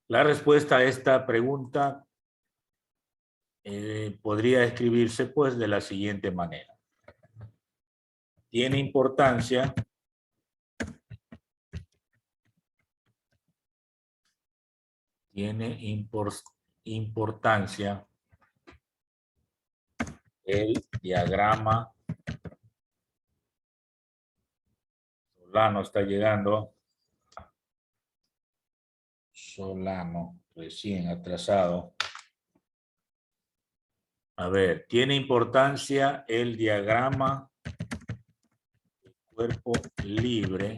La respuesta a esta pregunta podría escribirse pues de la siguiente manera. Tiene importancia el diagrama. Solano está llegando. Solano, recién atrasado. A ver, tiene importancia el diagrama del cuerpo libre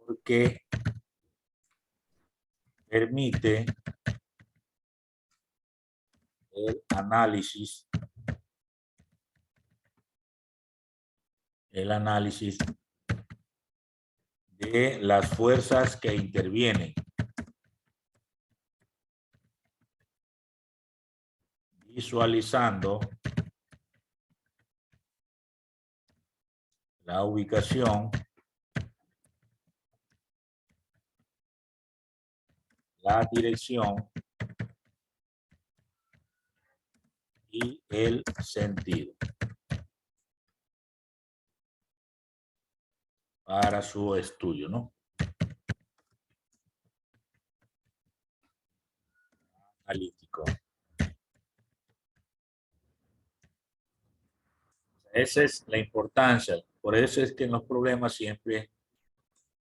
porque permite el análisis de las fuerzas que intervienen, visualizando la ubicación, la dirección y el sentido para su estudio, ¿no? Analítico. Esa es la importancia. Por eso es que en los problemas siempre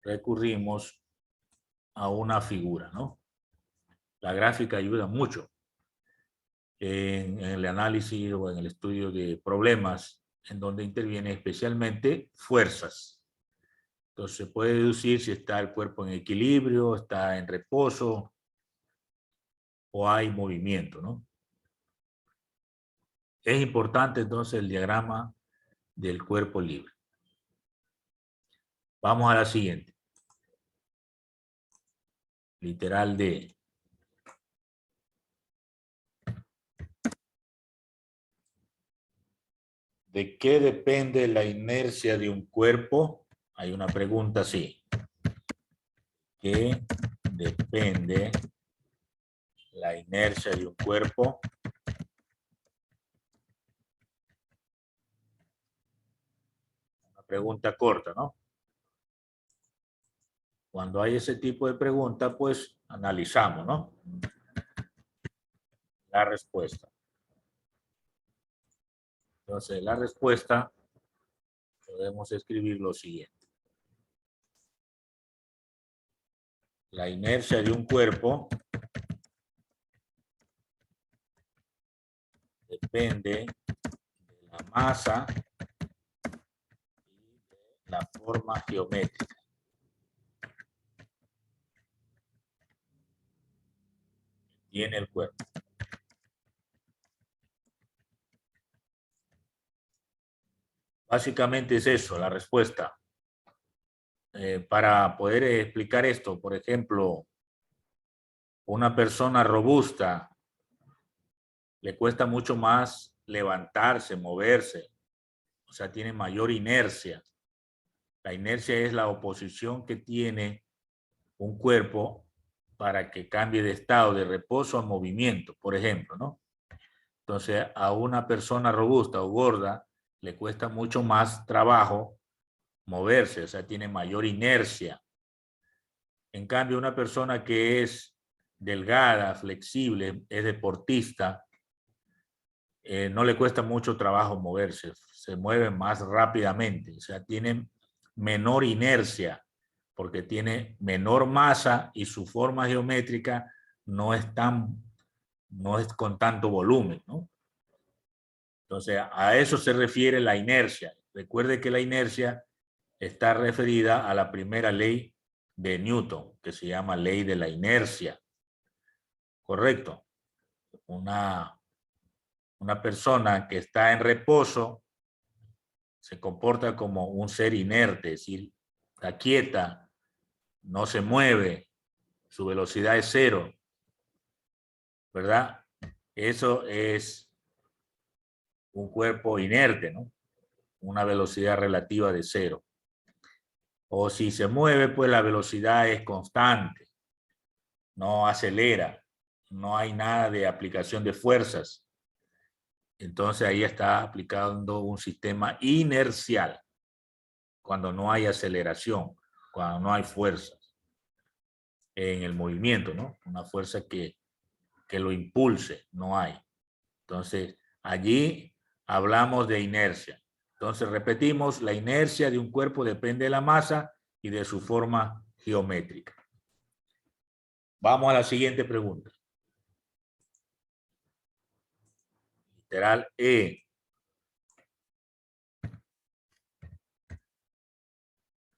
recurrimos a una figura, ¿no? La gráfica ayuda mucho en el análisis o en el estudio de problemas en donde intervienen especialmente fuerzas. Entonces se puede deducir si está el cuerpo en equilibrio, está en reposo o hay movimiento, ¿no? Es importante entonces el diagrama del cuerpo libre. Vamos a la siguiente. Literal D. ¿De qué depende la inercia de un cuerpo? Hay una pregunta así. ¿Qué depende la inercia de un cuerpo? Una pregunta corta, ¿no? Cuando hay ese tipo de pregunta, pues analizamos, ¿no? La respuesta. Entonces, la respuesta podemos escribir lo siguiente. La inercia de un cuerpo depende de la masa y de la forma geométrica. Tiene el cuerpo. Básicamente es eso, la respuesta. Para poder explicar esto, por ejemplo, una persona robusta le cuesta mucho más levantarse, moverse, o sea, tiene mayor inercia. La inercia es la oposición que tiene un cuerpo para que cambie de estado de reposo a movimiento, por ejemplo, ¿no? Entonces, a una persona robusta o gorda le cuesta mucho más trabajo moverse, o sea, tiene mayor inercia. En cambio, una persona que es delgada, flexible, es deportista, no le cuesta mucho trabajo moverse, se mueve más rápidamente, o sea, tiene menor inercia, porque tiene menor masa y su forma geométrica no es con tanto volumen, ¿no? Entonces, a eso se refiere la inercia. Recuerde que la inercia está referida a la primera ley de Newton, que se llama ley de la inercia. Correcto. Una persona que está en reposo se comporta como un ser inerte, es decir, está quieta, no se mueve, su velocidad es cero, ¿verdad? Eso es un cuerpo inerte, ¿no? Una velocidad relativa de cero. O si se mueve, pues la velocidad es constante. no acelera, no hay nada de aplicación de fuerzas. Entonces ahí está aplicando un sistema inercial, cuando no hay aceleración, cuando no hay fuerzas en el movimiento, ¿no? Una fuerza que lo impulse, no hay. Entonces, allí hablamos de inercia. Entonces, repetimos, la inercia de un cuerpo depende de la masa y de su forma geométrica. Vamos a la siguiente pregunta. Literal E.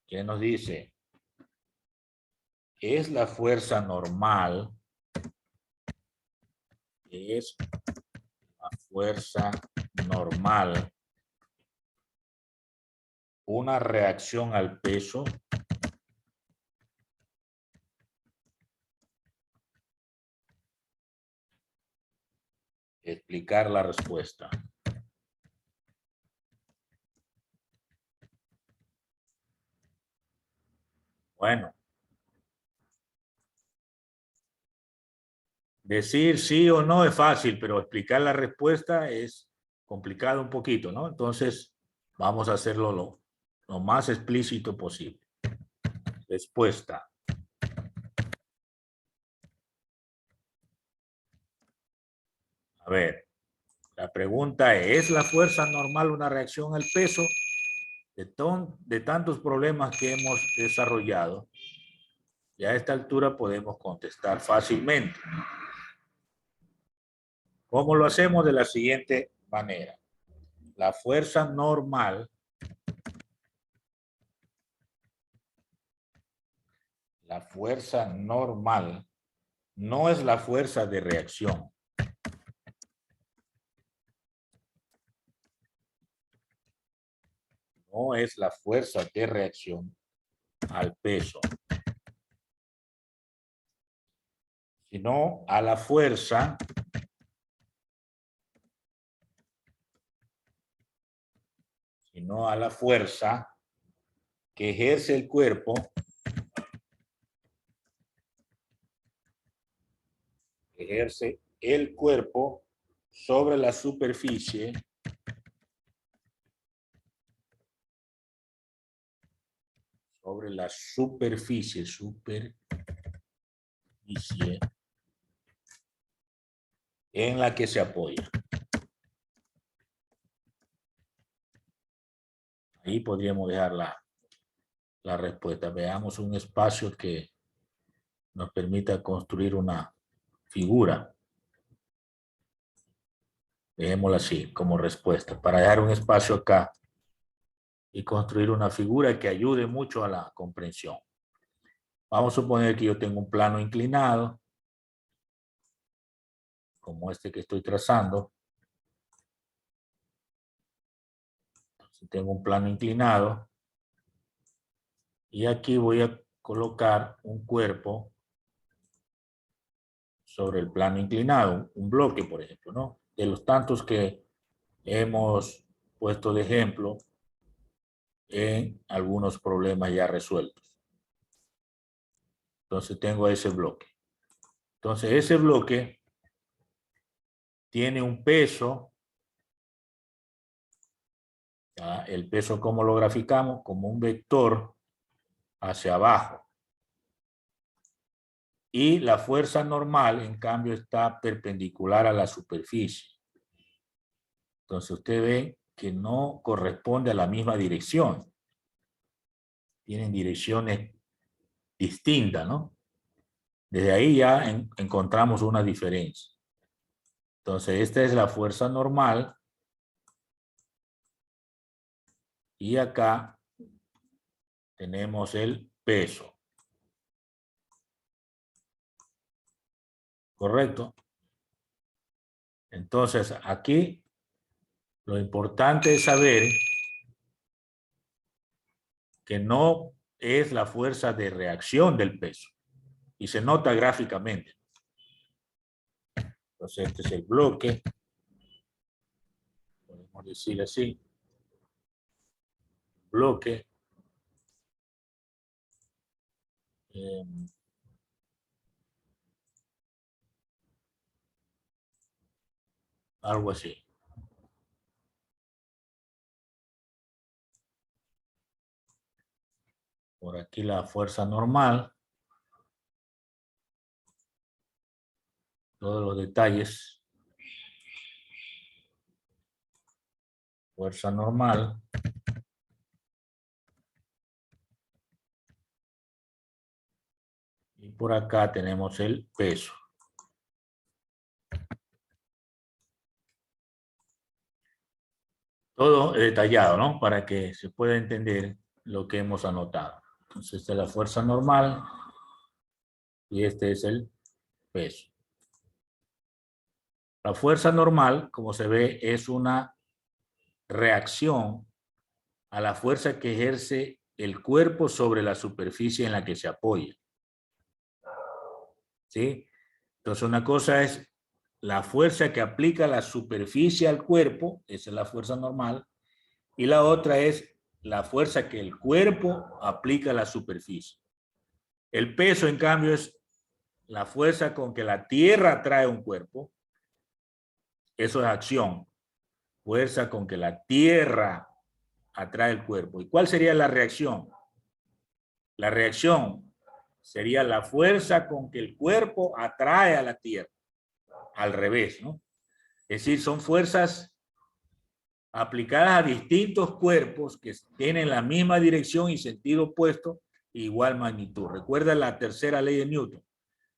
¿Qué nos dice? ¿Es la fuerza normal? ¿Es la fuerza normal una reacción al peso? Explicar la respuesta. Bueno. Decir sí o no es fácil, pero explicar la respuesta es complicado un poquito, ¿no? Entonces, vamos a hacerlo lo más explícito posible. Respuesta. A ver, la pregunta ¿es la fuerza normal una reacción al peso? De tantos problemas que hemos desarrollado, ya a esta altura podemos contestar fácilmente. ¿Cómo lo hacemos? De la siguiente manera. La fuerza normal no es la fuerza de reacción. No es la fuerza de reacción al peso, sino a la fuerza que ejerce el cuerpo sobre la superficie en la que se apoya. Ahí podríamos dejar la respuesta. Veamos un espacio que nos permita construir una figura. Dejémosla así como respuesta, para dejar un espacio acá y construir una figura que ayude mucho a la comprensión. Vamos a suponer que yo tengo un plano inclinado, como este que estoy trazando. Entonces tengo un plano inclinado y aquí voy a colocar un cuerpo sobre el plano inclinado, un bloque, por ejemplo, ¿no? De los tantos que hemos puesto de ejemplo en algunos problemas ya resueltos. Entonces tengo ese bloque. Entonces ese bloque tiene un peso. ¿Ya? El peso, ¿cómo lo graficamos? Como un vector hacia abajo. Y la fuerza normal, en cambio, está perpendicular a la superficie. Entonces usted ve que no corresponde a la misma dirección. Tienen direcciones distintas, ¿no? Desde ahí ya encontramos una diferencia. Entonces esta es la fuerza normal. Y acá tenemos el peso. ¿Correcto? Entonces aquí lo importante es saber que no es la fuerza de reacción del peso. Y se nota gráficamente. Entonces este es el bloque. Podemos decir así. Bloque. algo así. Por aquí la fuerza normal. Todos los detalles. Fuerza normal. Y por acá tenemos el peso. Todo detallado, ¿no? Para que se pueda entender lo que hemos anotado. Entonces, esta es la fuerza normal y este es el peso. La fuerza normal, como se ve, es una reacción a la fuerza que ejerce el cuerpo sobre la superficie en la que se apoya. ¿Sí? Entonces, una cosa es la fuerza que aplica la superficie al cuerpo, esa es la fuerza normal, y la otra es la fuerza que el cuerpo aplica a la superficie. El peso, en cambio, es la fuerza con que la tierra atrae un cuerpo. Eso es acción. Fuerza con que la tierra atrae el cuerpo. ¿Y cuál sería la reacción? La reacción sería la fuerza con que el cuerpo atrae a la tierra. Al revés, ¿no? Es decir, son fuerzas aplicadas a distintos cuerpos que tienen la misma dirección y sentido opuesto, igual magnitud. Recuerda la tercera ley de Newton.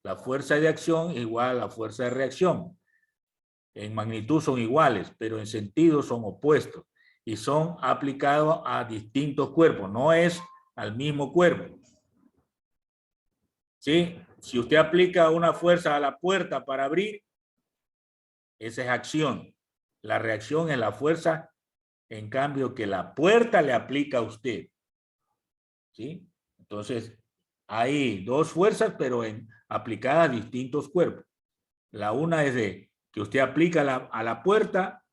La fuerza de acción es igual a la fuerza de reacción. En magnitud son iguales, pero en sentido son opuestos y son aplicados a distintos cuerpos, no es al mismo cuerpo. ¿Sí? Si usted aplica una fuerza a la puerta para abrir, esa es acción. La reacción es la fuerza, en cambio, que la puerta le aplica a usted. ¿Sí? Entonces, hay dos fuerzas, pero aplicadas a distintos cuerpos. La una es de que usted aplica a la puerta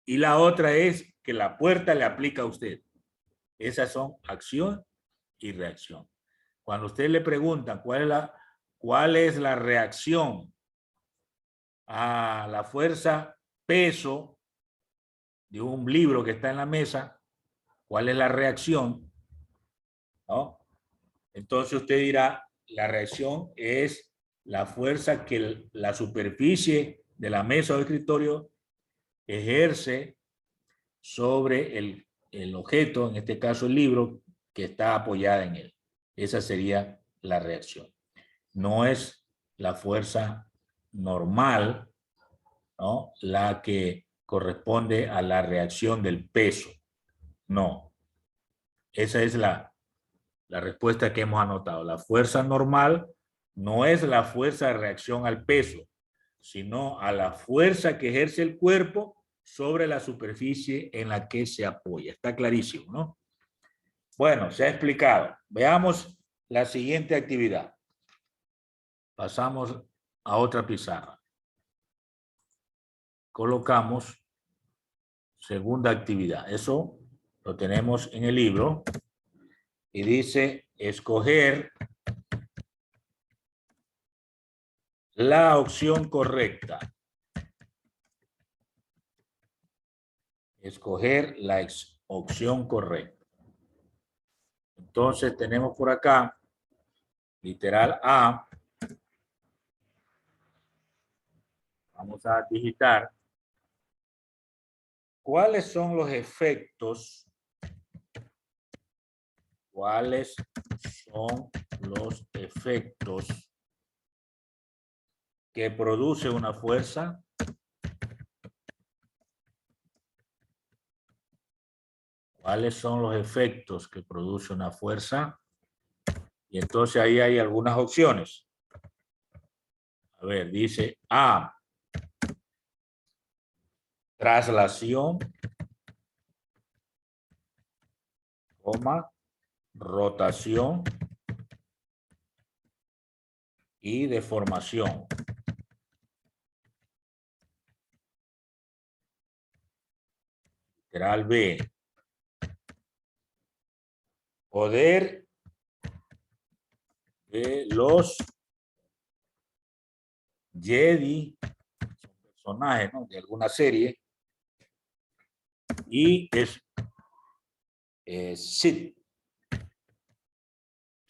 y la otra es que la puerta le aplica a usted. Esas son acción y reacción. Cuando usted le preguntan cuál es la reacción a la fuerza peso de un libro que está en la mesa, ¿cuál es la reacción? ¿No? Entonces usted dirá, la reacción es la fuerza que la superficie de la mesa o escritorio ejerce sobre el objeto, en este caso el libro, que está apoyada en él. Esa sería la reacción. No es la fuerza normal, ¿no?, la que corresponde a la reacción del peso. No. Esa es la respuesta que hemos anotado. La fuerza normal no es la fuerza de reacción al peso, sino a la fuerza que ejerce el cuerpo sobre la superficie en la que se apoya. Está clarísimo, ¿no? Bueno, se ha explicado. Veamos la siguiente actividad. Pasamos a otra pizarra. Colocamos segunda actividad. Eso lo tenemos en el libro y dice escoger la opción correcta. Escoger la opción correcta. Entonces tenemos por acá, literal A. Vamos a digitar. ¿Cuáles son los efectos? ¿Cuáles son los efectos que produce una fuerza? ¿Cuáles son los efectos que produce una fuerza? Y entonces ahí hay algunas opciones. A ver, dice A, traslación, coma, rotación y deformación. Literal B, poder de los Jedi, son personaje, ¿no?, de alguna serie. Y es Sid.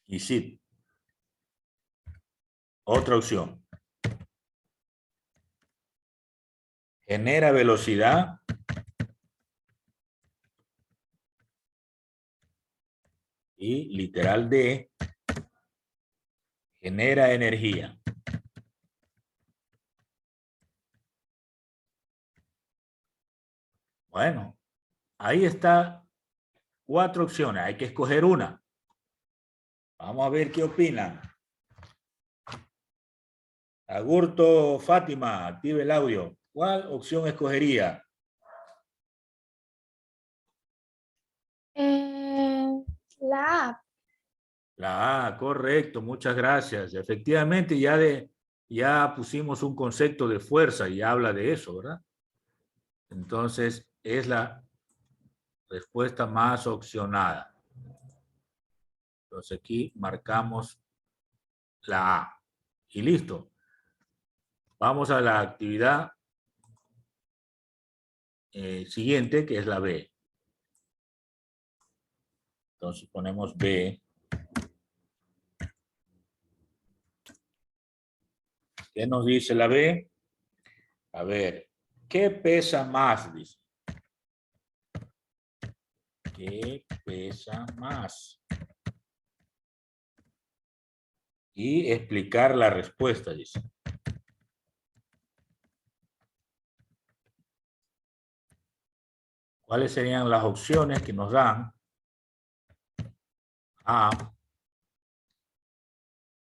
Y Sid. Otra opción. Genera velocidad y literal D, genera energía. Bueno, ahí está 4 opciones. Hay que escoger una. Vamos a ver qué opinan. Agurto, Fátima, active el audio. ¿Cuál opción escogería? La A. La A, correcto, muchas gracias. Efectivamente, ya pusimos un concepto de fuerza y habla de eso, ¿verdad? Entonces, es la respuesta más opcionada. Entonces, aquí marcamos la A. Y listo. Vamos a la actividad siguiente, que es la B. Entonces, ponemos B. ¿Qué nos dice la B? A ver, ¿qué pesa más? Dice. ¿Qué pesa más? Y explicar la respuesta, dice. ¿Cuáles serían las opciones que nos dan? A.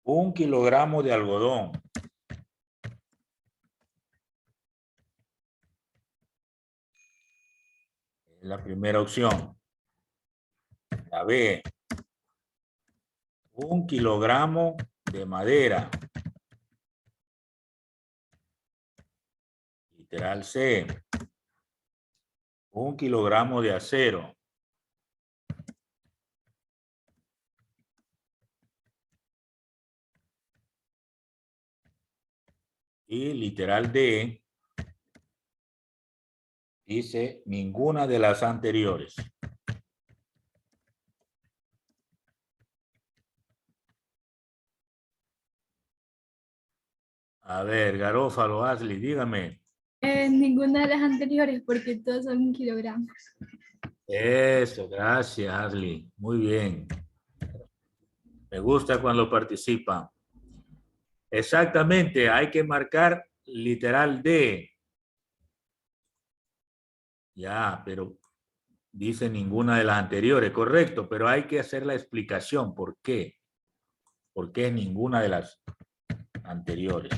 1 kilogramo de algodón. Es la primera opción. La B. 1 kilogramo de madera. Literal C. 1 kilogramo de acero. Y literal D dice ninguna de las anteriores. A ver, Garófalo, Ashley, dígame. Ninguna de las anteriores porque todos son 1 kilogramo. Eso, gracias, Ashley. Muy bien. Me gusta cuando participan. Exactamente, hay que marcar literal D. Ya, pero dice ninguna de las anteriores, correcto, pero hay que hacer la explicación. ¿Por qué? ¿Por qué ninguna de las anteriores?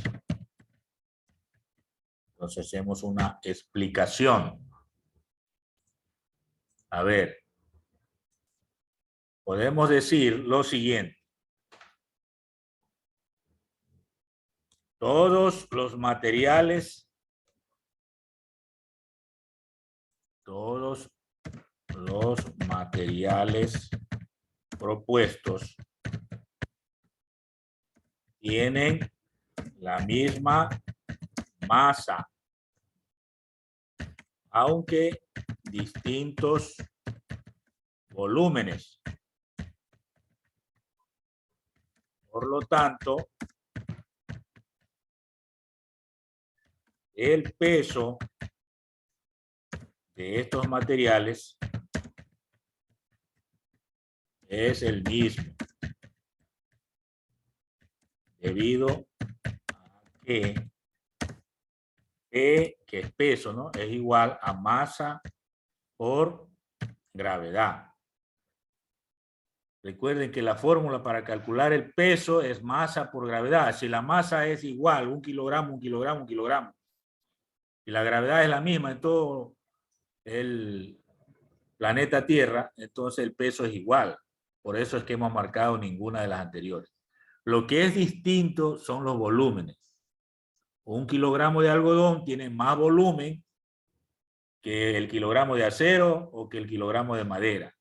Entonces hacemos una explicación. A ver, podemos decir lo siguiente. Todos los materiales propuestos tienen la misma masa, aunque distintos volúmenes. Por lo tanto, el peso de estos materiales es el mismo, debido a que P, que es peso, ¿no?, es igual a masa por gravedad. Recuerden que la fórmula para calcular el peso es masa por gravedad. Si la masa es igual, 1 kilogramo, 1 kilogramo, 1 kilogramo, y la gravedad es la misma en todo el planeta Tierra, entonces el peso es igual. Por eso es que hemos marcado ninguna de las anteriores. Lo que es distinto son los volúmenes. 1 kilogramo de algodón tiene más volumen que el kilogramo de acero o que el kilogramo de madera.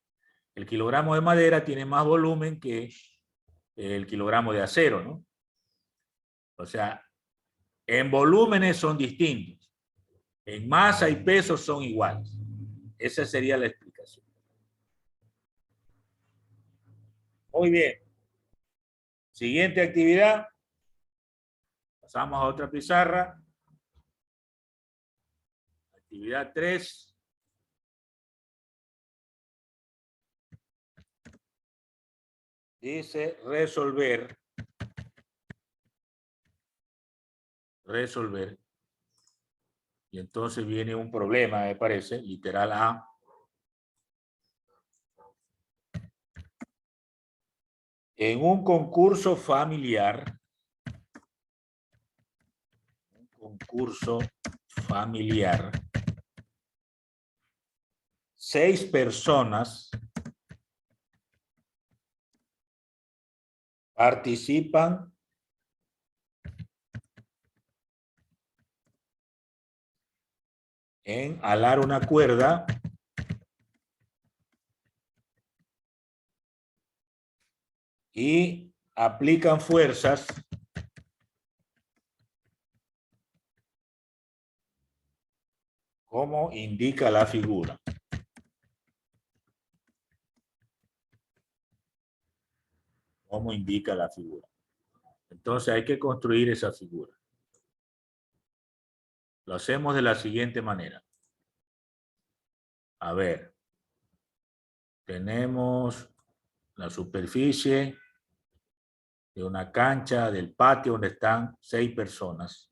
El kilogramo de madera tiene más volumen que el kilogramo de acero, ¿no? O sea, en volúmenes son distintos, En masa y peso son iguales. Esa sería la explicación. Muy bien. Siguiente actividad. Pasamos a otra pizarra. Actividad 3. Dice resolver. Resolver. Y entonces viene un problema, me parece, literal A. En un concurso familiar, familiar, 6 personas participan en alar una cuerda y aplican fuerzas como indica la figura. Como indica la figura. Entonces hay que construir esa figura. Lo hacemos de la siguiente manera. A ver. Tenemos la superficie de una cancha, del patio donde están 6 personas.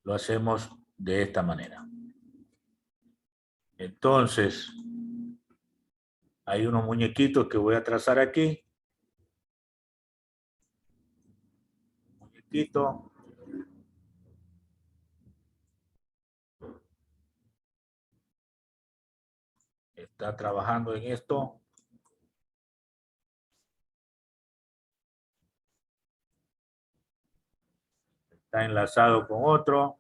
Lo hacemos de esta manera. Entonces, hay unos muñequitos que voy a trazar aquí. Muñequito. Está trabajando en esto. Está enlazado con otro.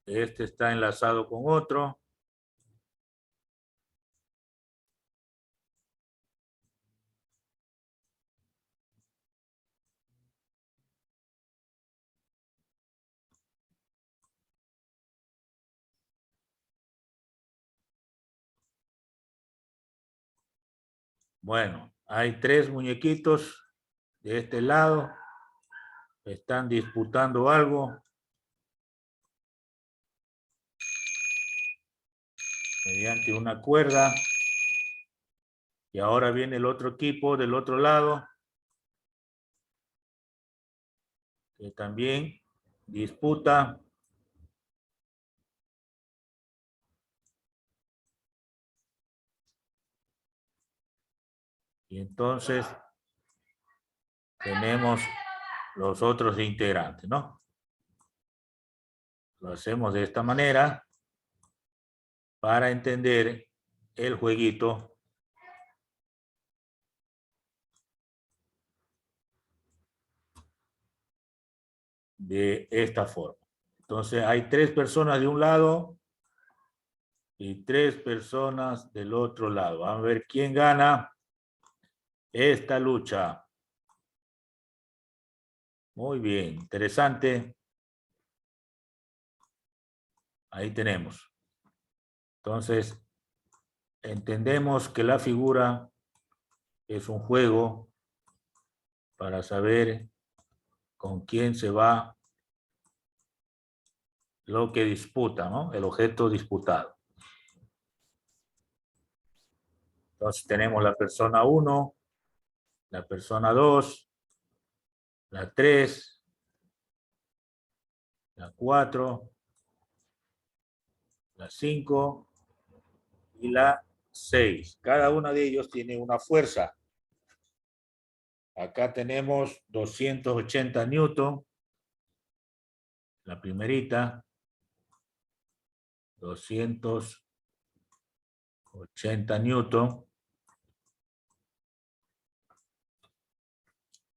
Este está enlazado con otro. Bueno, hay 3 muñequitos de este lado. Están disputando algo. Mediante una cuerda. Y ahora viene el otro equipo del otro lado. Que también disputa. Y entonces tenemos los otros integrantes, ¿no? Lo hacemos de esta manera para entender el jueguito de esta forma. Entonces hay 3 personas de un lado y 3 personas del otro lado. Vamos a ver quién gana esta lucha. Muy bien, interesante. Ahí tenemos. Entonces, entendemos que la figura es un juego para saber con quién se va lo que disputa, ¿no? El objeto disputado. Entonces tenemos la persona 1, la persona 2, la 3, la 4, la 5 y la 6. Cada una de ellos tiene una fuerza. Acá tenemos 280 newton. La primerita. 280 newton.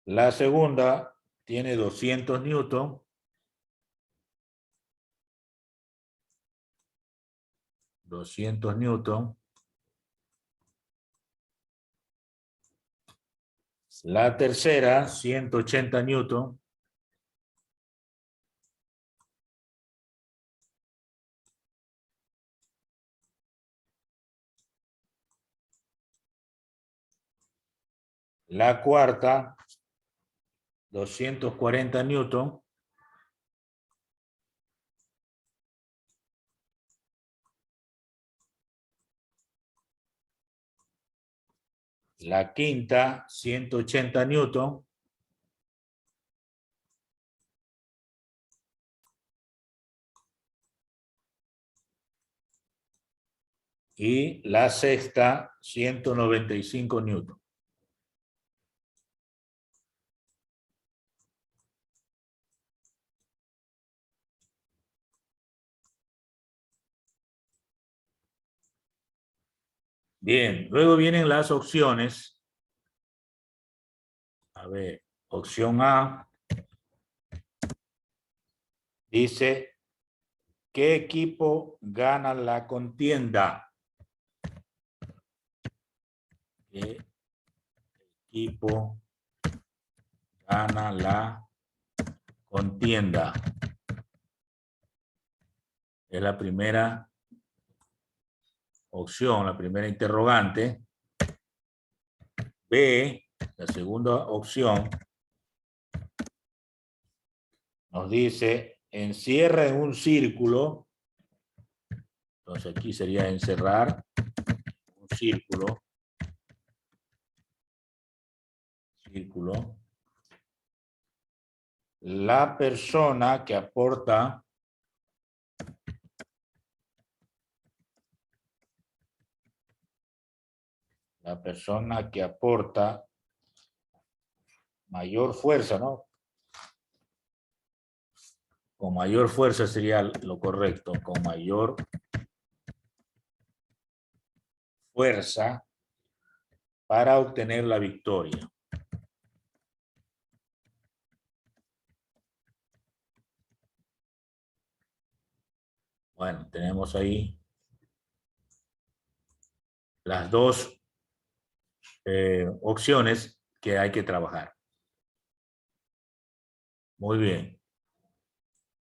La segunda tiene 200 newton. 200 newton. La tercera, 180 newton. La cuarta, 240 newton. La quinta, 180 newton. Y la sexta, 195 newton. Bien, luego vienen las opciones. A ver, opción A dice, ¿qué equipo gana la contienda? ¿Qué equipo gana la contienda? Es la primera opción, la primera interrogante. B, la segunda opción, nos dice, encierra en un círculo. Entonces aquí sería encerrar un círculo. La persona que aporta mayor fuerza, ¿no? Con mayor fuerza sería lo correcto, con mayor fuerza para obtener la victoria. Bueno, tenemos ahí las dos opciones que hay que trabajar. Muy bien.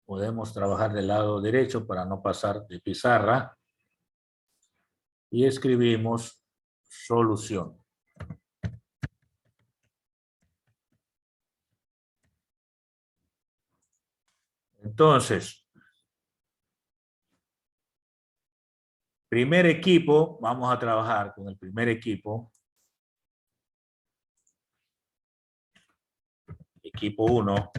Podemos trabajar del lado derecho para no pasar de pizarra. Y escribimos solución. Entonces, primer equipo, vamos a trabajar con el primer equipo. Equipo 1.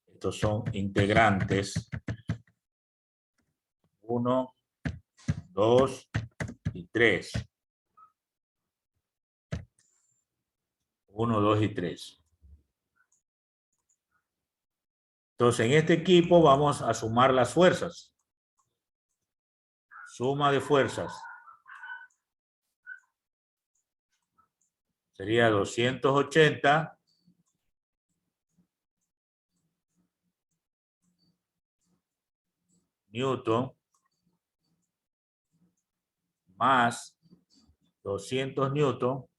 Estos son integrantes. 1, 2 y 3. 1, 2 y 3. Entonces, en este equipo vamos a sumar las fuerzas. Suma de fuerzas. Sería 280 newton más 200 newton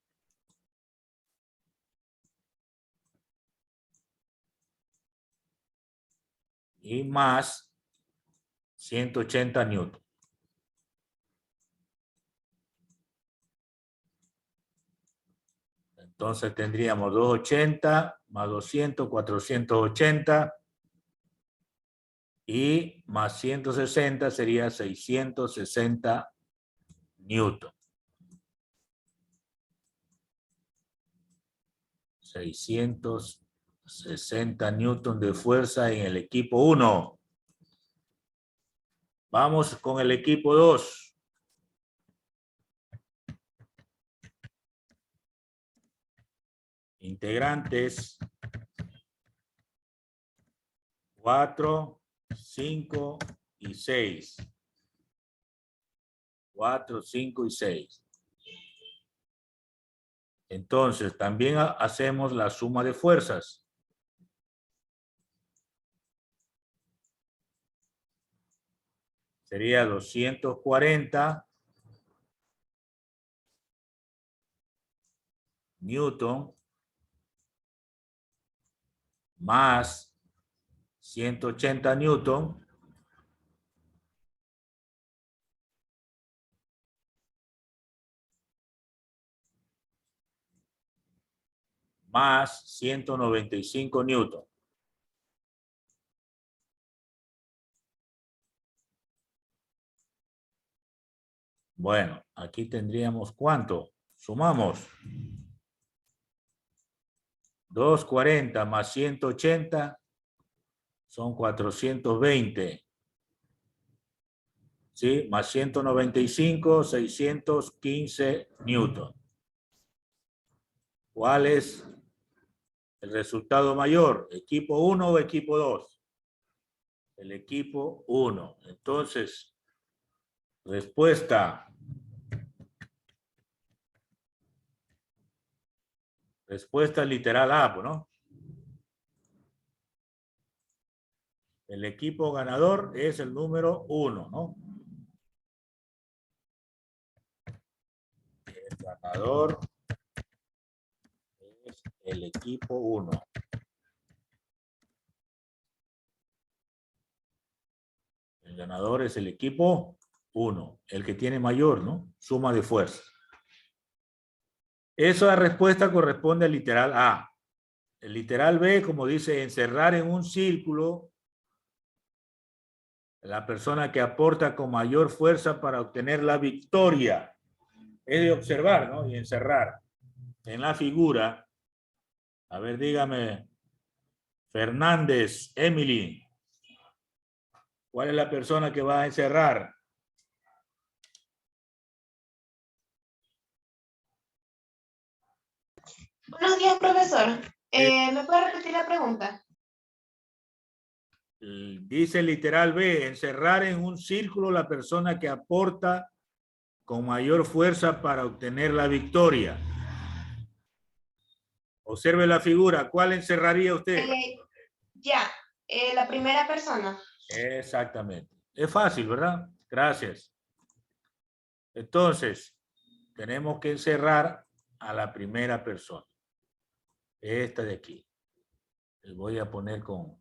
y más 180 newton. Entonces tendríamos 280 más 200, 480 y más 160 sería 660 newton. 660 newton de fuerza en el equipo 1. Vamos con el equipo 2. Integrantes 4, 5 y 6. 4, 5 y 6. Entonces, también hacemos la suma de fuerzas. Sería 240 newton más 180 newton más 195 newton. Bueno, aquí tendríamos ¿cuánto? Sumamos. 240 más 180 son 420. ¿Sí? Más 195, 615 newton. ¿Cuál es el resultado mayor? ¿Equipo 1 o equipo 2? El equipo 1. Entonces, respuesta literal A, ¿no? El equipo ganador es el número 1, ¿no? El ganador es el equipo 1. El ganador es el equipo 1, el que tiene mayor, ¿no? Suma de fuerzas. Esa respuesta corresponde al literal A. El literal B, como dice, encerrar en un círculo la persona que aporta con mayor fuerza para obtener la victoria. Es de observar, ¿no? Y encerrar. En la figura, a ver, dígame, Fernández, Emily, ¿cuál es la persona que va a encerrar? Buenos días, profesor. ¿Me puede repetir la pregunta? Dice el literal B, encerrar en un círculo la persona que aporta con mayor fuerza para obtener la victoria. Observe la figura, ¿cuál encerraría usted? La primera persona. Exactamente. Es fácil, ¿verdad? Gracias. Entonces, tenemos que encerrar a la primera persona. Esta de aquí. Les voy a poner con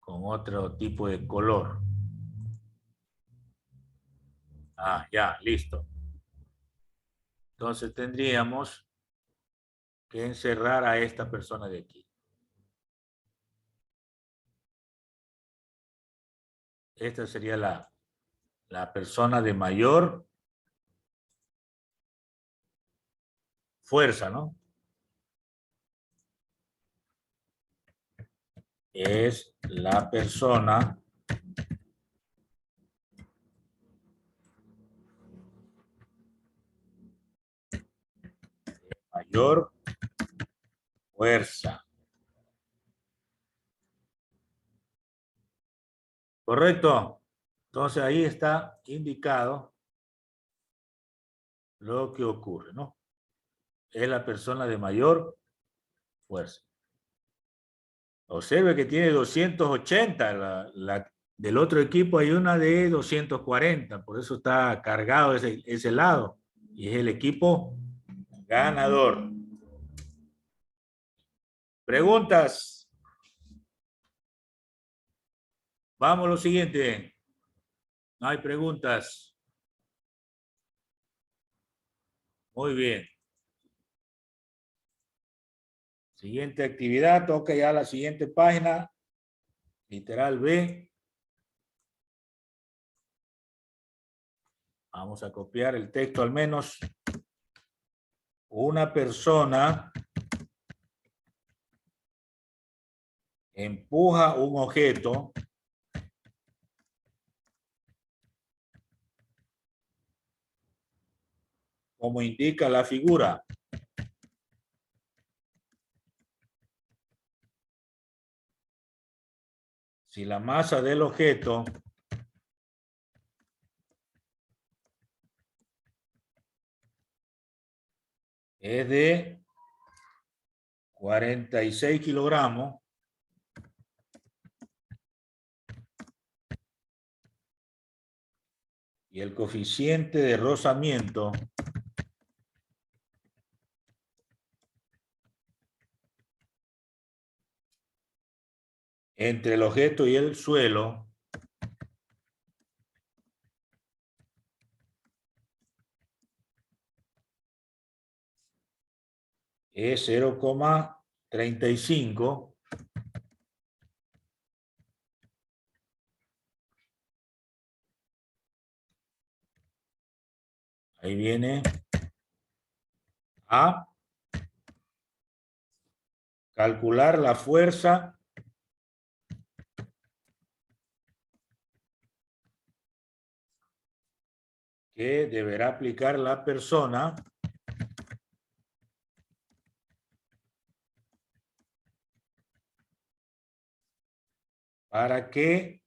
otro tipo de color. Ah, ya, listo. Entonces tendríamos que encerrar a esta persona de aquí. Esta sería la persona de mayor fuerza, ¿no? Es la persona de mayor fuerza. ¿Correcto? Entonces ahí está indicado lo que ocurre, ¿no? Es la persona de mayor fuerza. Observe que tiene 280. Del otro equipo hay una de 240. Por eso está cargado ese lado. Y es el equipo ganador. ¿Preguntas? Vamos a lo siguiente. No hay preguntas. Muy bien. Siguiente actividad. Toca ya la siguiente página. Literal B. Vamos a copiar el texto al menos. Una persona empuja un objeto como indica la figura. Si la masa del objeto es de 46 kilogramos. Y el coeficiente de rozamiento entre el objeto y el suelo es 0,35. Ahí viene a calcular la fuerza que deberá aplicar la persona para que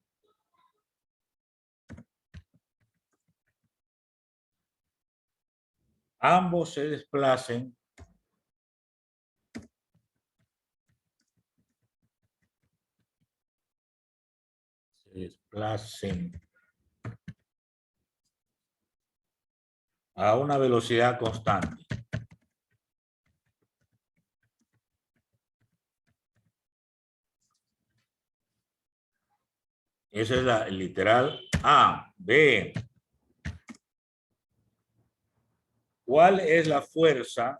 ambos se desplacen a una velocidad constante. Esa es la literal A. B. ¿Cuál es la fuerza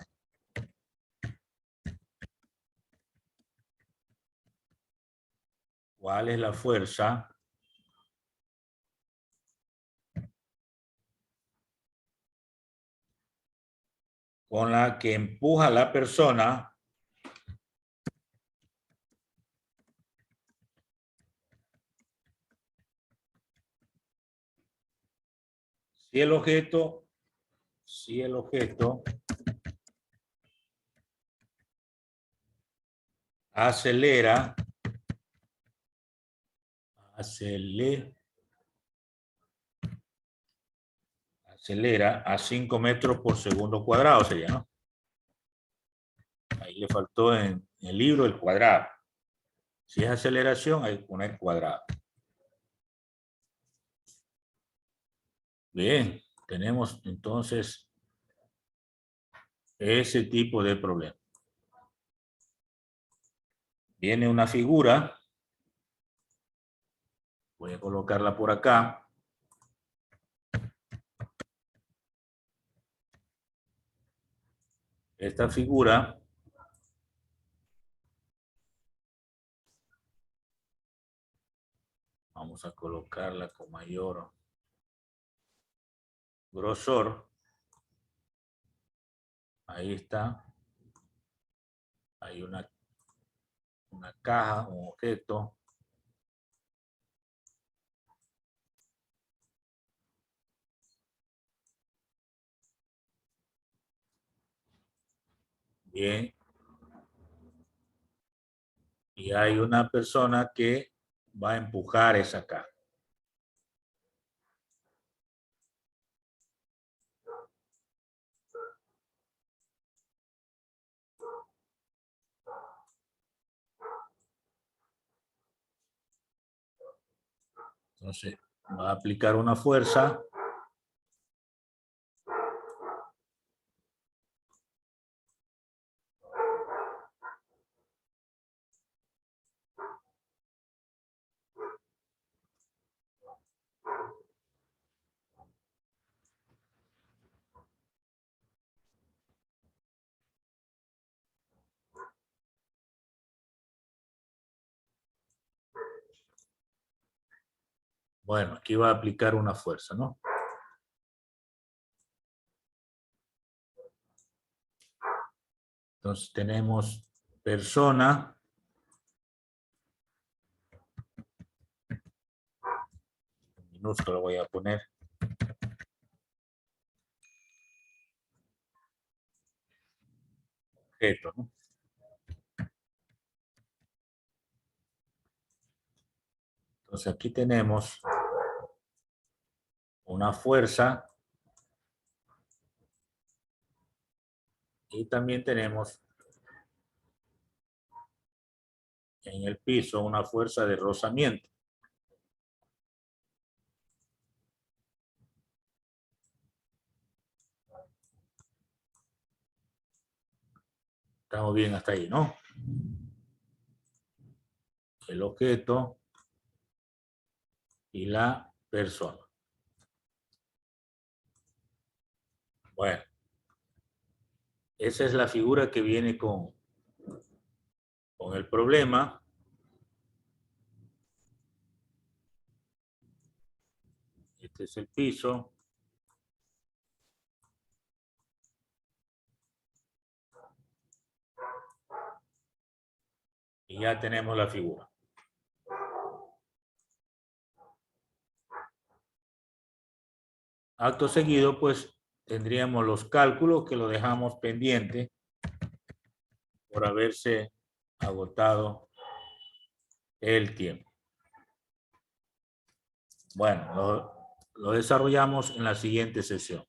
con la que empuja a la persona si el objeto acelera a 5 metros por segundo cuadrado, sería, ¿no? Ahí le faltó en el libro el cuadrado. Si es aceleración, hay que poner cuadrado. Bien, tenemos entonces ese tipo de problema. Viene una figura. Voy a colocarla por acá. Esta figura vamos a colocarla con mayor grosor. Ahí está. Hay una caja, un objeto. Bien. Y hay una persona que va a empujar esa caja. Entonces, va a aplicar una fuerza. Bueno, aquí va a aplicar una fuerza, ¿no? Entonces tenemos persona. Minúsculo voy a poner. Objeto, ¿no? Entonces aquí tenemos una fuerza Y también tenemos en el piso una fuerza de rozamiento. Estamos bien hasta ahí, ¿no? El objeto y la persona. Bueno, esa es la figura que viene con el problema. Este es el piso. Y ya tenemos la figura. Acto seguido, pues, tendríamos los cálculos que lo dejamos pendiente por haberse agotado el tiempo. Bueno, lo desarrollamos en la siguiente sesión.